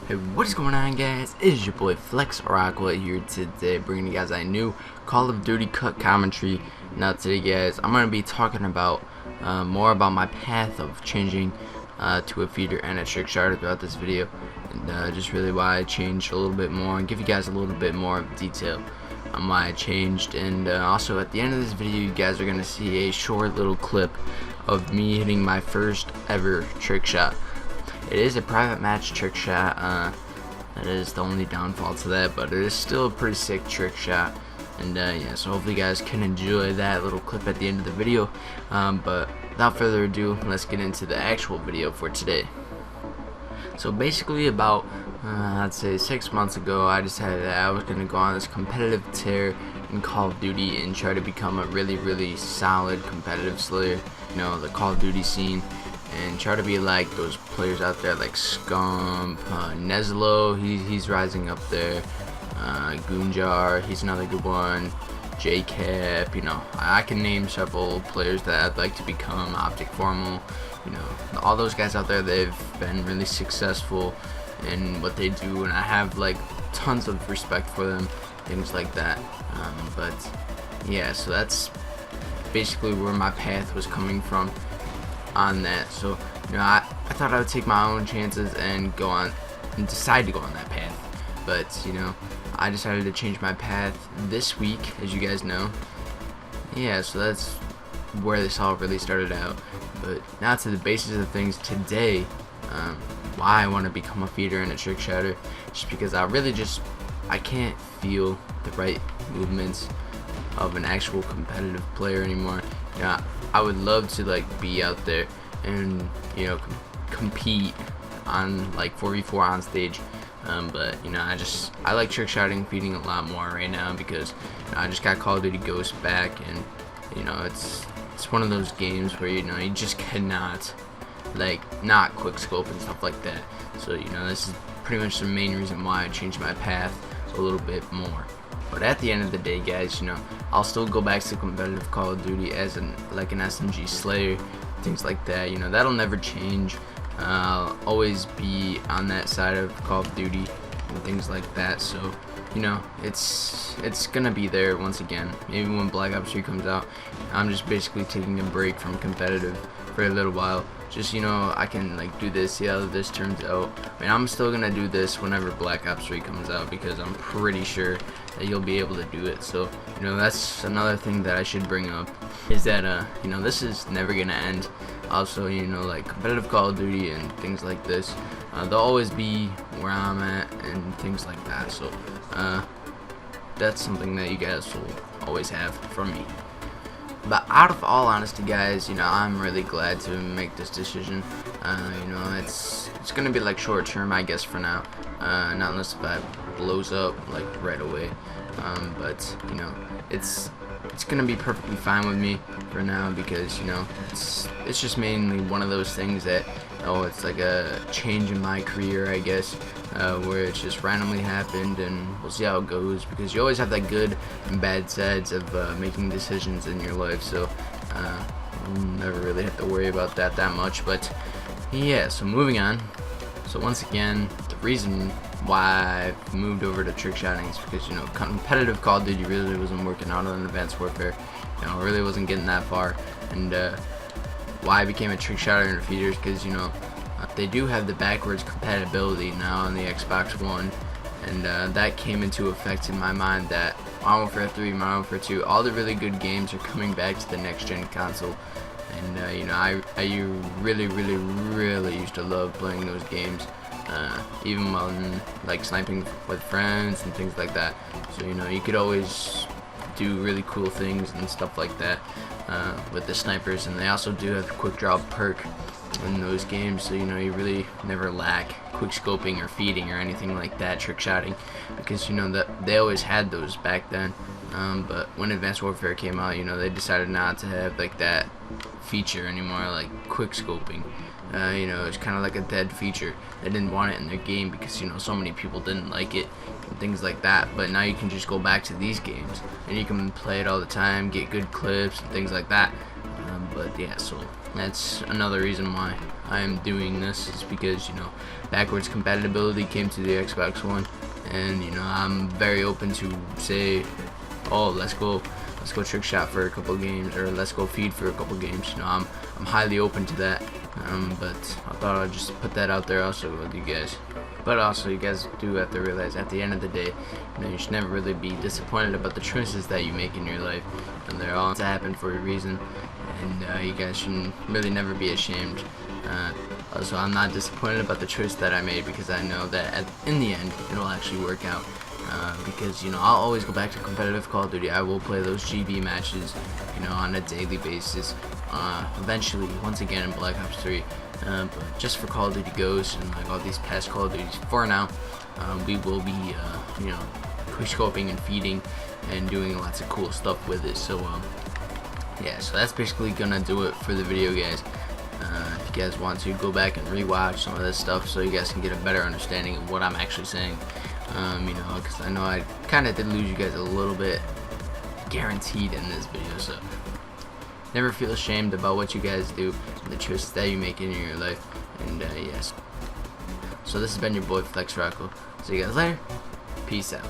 Hey, what is going on, guys? It is your boy Flex Oracle here today, bringing you guys a new Call of Duty cut commentary. Now today, guys, I'm going to be talking about more about my path of changing to a feeder and a trick shot throughout this video, and just really why I changed a little bit more, and give you guys a little bit more of detail on why I changed. And also at the end of this video, you guys are going to see a short little clip of me hitting my first ever trick shot. It is a private match trick shot. That is the only downfall to that, but it is still a pretty sick trick shot. And yeah, so hopefully you guys can enjoy that little clip at the end of the video. But without further ado, let's get into the actual video for today. So basically, about I'd say 6 months ago, I decided that I was going to go on this competitive tear in Call of Duty and try to become a really solid competitive slayer, you know, the Call of Duty scene, and try to be like those players out there like Scump, Nezlo, he's rising up there, Goonjar, he's another good one, JCap, you know, I can name several players that I'd like to become, Optic Formal, you know, all those guys out there. They've been really successful in what they do, and I have like tons of respect for them, things like that. But yeah, so that's basically where my path was coming from on that. So, you know, I thought I would take my own chances and go on and decide to go on that path, but you know, I decided to change my path this week, as you guys know. Yeah, so that's where this all really started out. But now to the basis of things today, why I want to become a feeder and a trick shotter, just because I can't feel the right movements of an actual competitive player anymore. You know, I would love to like be out there and, you know, compete on like 4v4 on stage, but you know, I like trick shotting, feeding a lot more right now, because you know, I just got Call of Duty Ghost back, and you know, it's one of those games where, you know, you just cannot like not quick scope and stuff like that. So, you know, this is pretty much the main reason why I changed my path a little bit more. But at the end of the day, guys, you know, I'll still go back to competitive Call of Duty as an SMG slayer, things like that. You know, that'll never change. I'll always be on that side of Call of Duty and things like that. So, you know, it's gonna be there once again. Maybe when Black Ops 3 comes out, I'm just basically taking a break from competitive for a little while. Just, you know, I can like do this, see how this turns out. I mean, I'm still gonna do this whenever Black Ops 3 comes out, because I'm pretty sure that you'll be able to do it. So, you know, that's another thing that I should bring up, is that you know, this is never gonna end. Also, you know, like competitive Call of Duty and things like this, they'll always be where I'm at and things like that. So that's something that you guys will always have from me. But out of all honesty, guys, you know, I'm really glad to make this decision. You know, it's gonna be like short term, I guess, for now. Not unless if it blows up like right away. But you know, it's gonna be perfectly fine with me for now, because you know, it's just mainly one of those things that, oh, it's like a change in my career, I guess, where it just randomly happened, and we'll see how it goes, because you always have that good and bad sides of making decisions in your life. So you never really have to worry about that much. But yeah, so moving on. So once again, the reason why I moved over to trick shotting is because, you know, competitive Call of Duty really wasn't working out on Advanced Warfare. You know, really wasn't getting that far. And why I became a trick shotter and a feeder is because, you know, they do have the backwards compatibility now on the Xbox One, and that came into effect in my mind that Modern Warfare 3, Modern Warfare 2, all the really good games are coming back to the next gen console. And you know, I really used to love playing those games, even when like sniping with friends and things like that. So, you know, you could always do really cool things and stuff like that with the snipers, and they also do have the quick draw perk in those games, so you know, you really never lack quick scoping or feeding or anything like that, trick shotting, because you know that they always had those back then. But when Advanced Warfare came out, you know, they decided not to have like that feature anymore, like quick scoping. You know, it's kind of like a dead feature. They didn't want it in their game because, you know, so many people didn't like it and things like that. But now you can just go back to these games and you can play it all the time, get good clips and things like that. But yeah, so that's another reason why I am doing this is because, you know, backwards compatibility came to the Xbox One, and you know, I'm very open to say, oh, let's go Trickshot for a couple games, or let's go Feed for a couple games. You know, I'm highly open to that. But I thought I'd just put that out there also with you guys. But also, you guys do have to realize, at the end of the day, you know, you should never really be disappointed about the choices that you make in your life, and they're all to happen for a reason. And you guys should really never be ashamed. Also, I'm not disappointed about the choice that I made, because I know that in the end it'll actually work out. Because, you know, I'll always go back to competitive Call of Duty. I will play those GB matches, you know, on a daily basis. Eventually, once again in Black Ops 3. But just for Call of Duty Ghosts and like all these past Call of Duties, for now, we will be, you know, quickscoping and feeding and doing lots of cool stuff with it. So, yeah, so that's basically gonna do it for the video, guys. If you guys want to go back and rewatch some of this stuff, so you guys can get a better understanding of what I'm actually saying. You know, because I know I kind of did lose you guys a little bit, guaranteed, in this video. So never feel ashamed about what you guys do and the choices that you make in your life. And yes, so this has been your boy Flex Rocco. See you guys later. Peace out.